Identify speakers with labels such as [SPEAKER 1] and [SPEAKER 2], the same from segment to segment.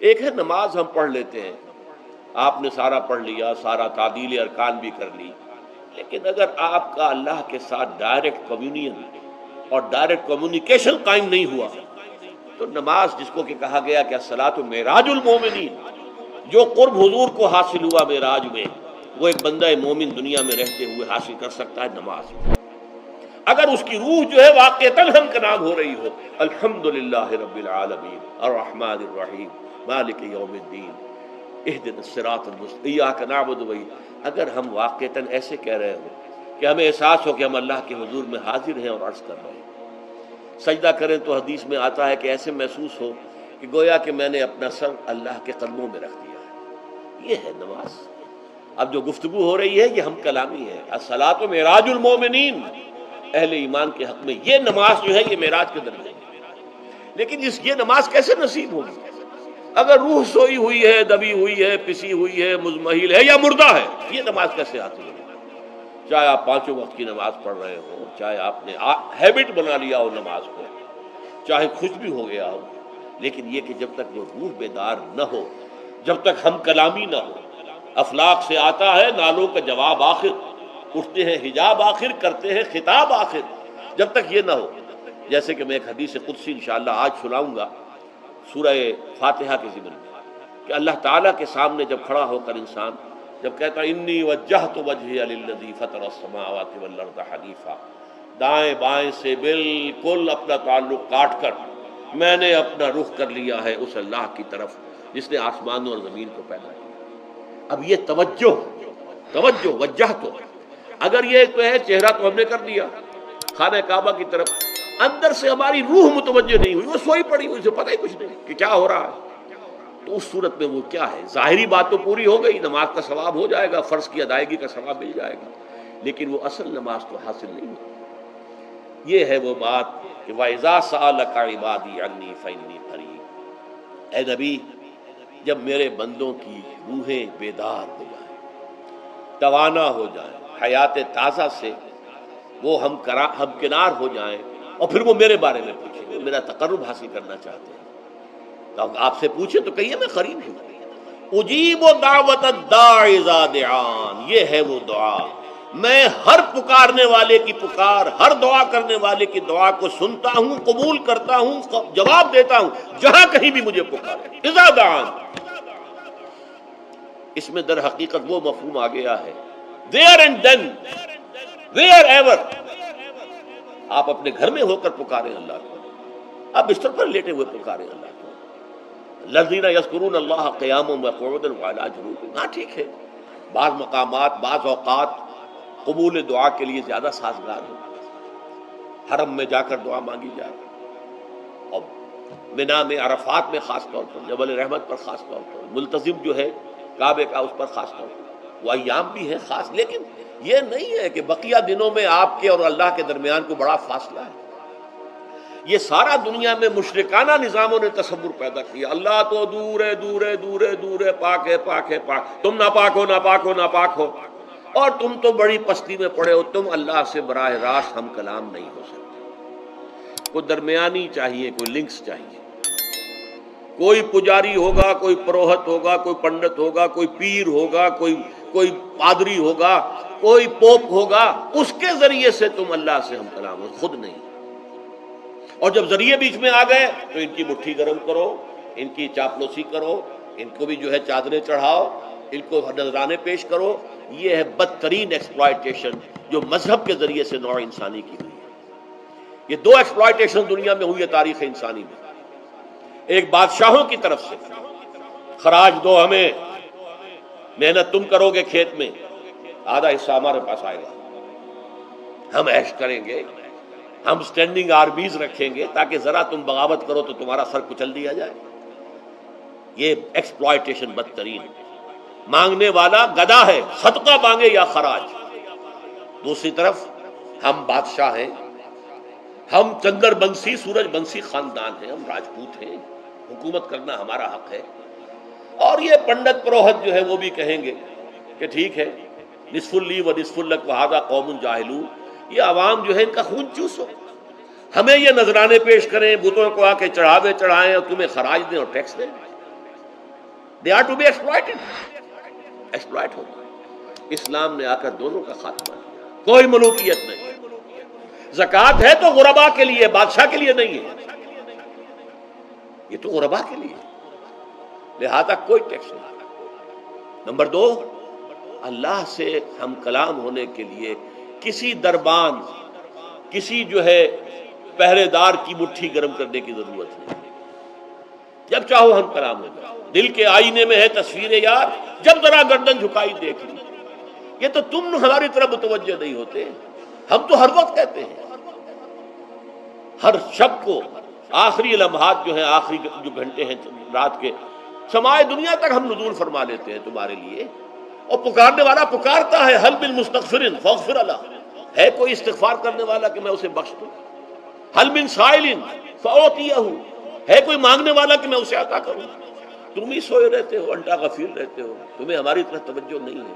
[SPEAKER 1] ایک ہے نماز ہم پڑھ لیتے ہیں، آپ نے سارا پڑھ لیا، سارا تعدیل ارکان بھی کر لی، لیکن اگر آپ کا اللہ کے ساتھ ڈائریکٹ کمیونین اور ڈائریکٹ کمیونیکیشن قائم نہیں ہوا تو نماز، جس کو کہ کہا گیا کہ الصلاۃ معراج المومنین، جو قرب حضور کو حاصل ہوا معراج میں، وہ ایک بندہ مومن دنیا میں رہتے ہوئے حاصل کر سکتا ہے نماز میں، اگر اس کی روح جو ہے واقعتاً ہم کا نام ہو رہی ہو الحمدللہ رب العالمین الرحمن الرحیم مالک یوم الدین اہدنا الصراط المستقیم ایاک نعبد و اگر ہم واقعتاً ایسے کہہ رہے ہوں کہ ہمیں احساس ہو کہ ہم اللہ کے حضور میں حاضر ہیں اور عرض کر رہے ہیں، سجدہ کریں تو حدیث میں آتا ہے کہ ایسے محسوس ہو کہ گویا کہ میں نے اپنا سر اللہ کے قدموں میں رکھ دیا ہے، یہ ہے نماز۔ اب جو گفتگو ہو رہی ہے یہ ہم کلامی ہے، الصلاۃ معراج المومنین، اہل ایمان کے حق میں یہ نماز جو ہے یہ معراج کے درجے ہے، لیکن یہ نماز کیسے نصیب ہوگی اگر روح سوئی ہوئی ہے، دبی ہوئی ہے، پسی ہوئی ہے، مزمحل ہے یا مردہ ہے؟ یہ نماز کیسے حاصل ہوگی؟ چاہے آپ پانچوں وقت کی نماز پڑھ رہے ہوں، چاہے آپ نے ہیبٹ بنا لیا ہو نماز کو، چاہے خوش بھی ہو گیا ہو، لیکن یہ کہ جب تک وہ روح بیدار نہ ہو، جب تک ہم کلامی نہ ہو، افلاق سے آتا ہے نالوں کا جواب آخر، اٹھتے ہیں حجاب آخر، کرتے ہیں خطاب آخر، جب تک یہ نہ ہو، جیسے کہ میں ایک حدیث قدسی انشاءاللہ آج سناؤں گا سورہ فاتحہ کے ضمن میں، کہ اللہ تعالیٰ کے سامنے جب کھڑا ہو کر انسان جب کہتا ہے انی وجہت وجہی للذی فطر السماوات والارض حنیفا، دائیں بائیں سے بالکل اپنا تعلق کاٹ کر میں نے اپنا رخ کر لیا ہے اس اللہ کی طرف جس نے آسمانوں اور زمین کو پیدا کیا۔ اب یہ توجہ وجہ تو اگر یہ تو ہے چہرہ تو ہم نے کر دیا خانہ کعبہ کی طرف، اندر سے ہماری روح متوجہ نہیں ہوئی، وہ سوئی پڑی ہوئی، اسے پتہ ہی کچھ نہیں کہ کیا ہو رہا ہے، تو اس صورت میں وہ کیا ہے؟ ظاہری بات تو پوری ہو گئی، نماز کا ثواب ہو جائے گا، فرض کی ادائیگی کا ثواب مل جائے گا، لیکن وہ اصل نماز تو حاصل نہیں ہوئی۔ یہ ہے وہ بات کہ وَإِذَا سَأَلَكَ عِبَادِي عَنِّي فَإِنِّي قَرِيبٌ، اے نبی جب میرے بندوں کی روحیں بیدار ہو جائیں، توانا ہو جائیں، حیات تازہ سے وہ ہم کنار ہو جائیں، اور پھر وہ میرے بارے میں پوچھیں، وہ میرا تقرب حاصل کرنا چاہتے ہیں، تو آپ سے پوچھیں تو کہیے میں قریب ہوں، اجیب دعوت الداع اذا دعان، یہ ہے وہ دعا، میں ہر پکارنے والے کی پکار، ہر دعا کرنے والے کی دعا کو سنتا ہوں، قبول کرتا ہوں، جواب دیتا ہوں جہاں کہیں بھی مجھے پکارے، اذا دعان۔ اس میں در حقیقت وہ مفہوم آ گیا ہے there and then wherever، آپ اپنے گھر میں ہو کر پکاریں اللہ کو، آپ بستر پر لیٹے ہوئے پکاریں اللہ کو، الذین یذکرون اللہ قیاما وقعودا وعلی جنوبہم، ہاں ٹھیک ہے بعض مقامات بعض اوقات قبول دعا کے لیے زیادہ سازگار ہے، حرم میں جا کر دعا مانگی جائے، اور منا میں عرفات میں خاص طور پر، جبل رحمت پر خاص طور پر، ملتزم جو ہے کعبے کا اس پر خاص طور پر، وہ ایام بھی ہے خاص، لیکن یہ نہیں ہے کہ بقیہ دنوں میں آپ کے اور اللہ کے درمیان کو بڑا فاصلہ ہے۔ یہ سارا دنیا میں مشرکانہ نظاموں نے تصور پیدا کیا، اللہ تو دور ہے دور ہے دور ہے دور ہے، پاک ہے پاک ہے پاک، تم ناپاک ہو ناپاک ہو ناپاک ہو، اور تم تو بڑی پستی میں پڑے ہو، تم اللہ سے براہ راست ہم کلام نہیں ہو سکتے۔ کوئی درمیانی چاہیے، کوئی لنکس چاہیے، کوئی پجاری ہوگا، کوئی پروہت ہوگا، کوئی پنڈت ہوگا، کوئی پیر ہوگا، کوئی پادری ہوگا، کوئی پوپ ہوگا، اس کے ذریعے سے تم اللہ سے ہم کلام ہو، خود نہیں۔ اور جب ذریعے بیچ میں آ گئے تو ان کی مٹھی گرم کرو، ان کی چاپلوسی کرو، ان کو بھی جو ہے چادریں چڑھاؤ، ان کو نذرانے پیش کرو، یہ ہے بدترین ایکسپلائٹیشن جو مذہب کے ذریعے سے نوع انسانی کی ہوئی ہے۔ یہ دو ایکسپلائٹیشن دنیا میں ہوئی ہے تاریخ انسانی میں، ایک بادشاہوں کی طرف سے خراج دو ہمیں، محنت تم کرو گے کھیت میں، آدھا حصہ ہمارے پاس آئے گا، ہم عیش کریں گے، ہم سٹینڈنگ آرمیز رکھیں گے تاکہ ذرا تم بغاوت کرو تو تمہارا سر کچل دیا جائے۔ یہ ایکسپلائٹیشن بدترین، مانگنے والا گدا ہے، صدقہ مانگے یا خراج۔ دوسری طرف ہم بادشاہ ہیں، ہم چندر بنسی سورج بنسی خاندان ہیں، ہم راجپوت ہیں، حکومت کرنا ہمارا حق ہے، اور یہ پنڈت پروہت جو ہے وہ بھی کہیں گے کہ ٹھیک ہے نصف لی و نصف لک وہذا قوم جاہلون، یہ عوام جو ہے ان کا خون چوسو، ہمیں یہ نذرانے پیش کریں، بتوں کو آ کے چڑھاوے چڑھائیں اور تمہیں خراج دیں اور ٹیکس دیں۔ They are to be exploited, exploit ہوگا۔ اسلام نے آ کر دونوں کا خاتمہ کیا، کوئی ملوکیت نہیں۔ زکوٰۃ ہے تو غربا کے لیے، بادشاہ کے لیے نہیں ہے، یہ تو غربا کے لیے، لہذا کوئی ٹیکس نہیں۔ نمبر دو، اللہ سے ہم کلام ہونے کے لیے کسی دربان، کسی جو ہے پہرے دار کی مٹھی گرم کرنے کی ضرورت نہیں، جب چاہو ہم کلام ہو جائے۔ دل کے آئینے میں ہے تصویر یار، جب ذرا گردن جھکائی دیکھ لی۔ یہ تو تم ہماری طرف متوجہ نہیں ہوتے، ہم تو ہر وقت کہتے ہیں، ہر شب کو آخری لمحات جو ہیں، آخری جو گھنٹے ہیں رات کے، سمائے دنیا تک ہم نزول فرما لیتے ہیں تمہارے لیے، اور پکارنے والا پکارتا ہے، حل من مستغفر فاغفر له، ہے کوئی استغفار کرنے والا کہ میں اسے بخش دوں؟ حل من سائل فاعطیہ، ہے کوئی مانگنے والا کہ میں اسے عطا کروں؟ تم ہی سوئے رہتے ہو، انٹا غفیر رہتے ہو، تمہیں ہماری طرف توجہ نہیں ہے۔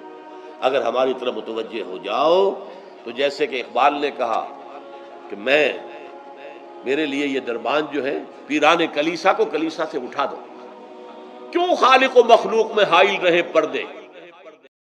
[SPEAKER 1] اگر ہماری طرف متوجہ ہو جاؤ تو جیسے کہ اقبال نے کہا کہ میرے لیے یہ دربان جو ہے، پیران کلیسا کو کلیسا سے اٹھا دو، کیوں خالق و مخلوق میں حائل رہے پردے،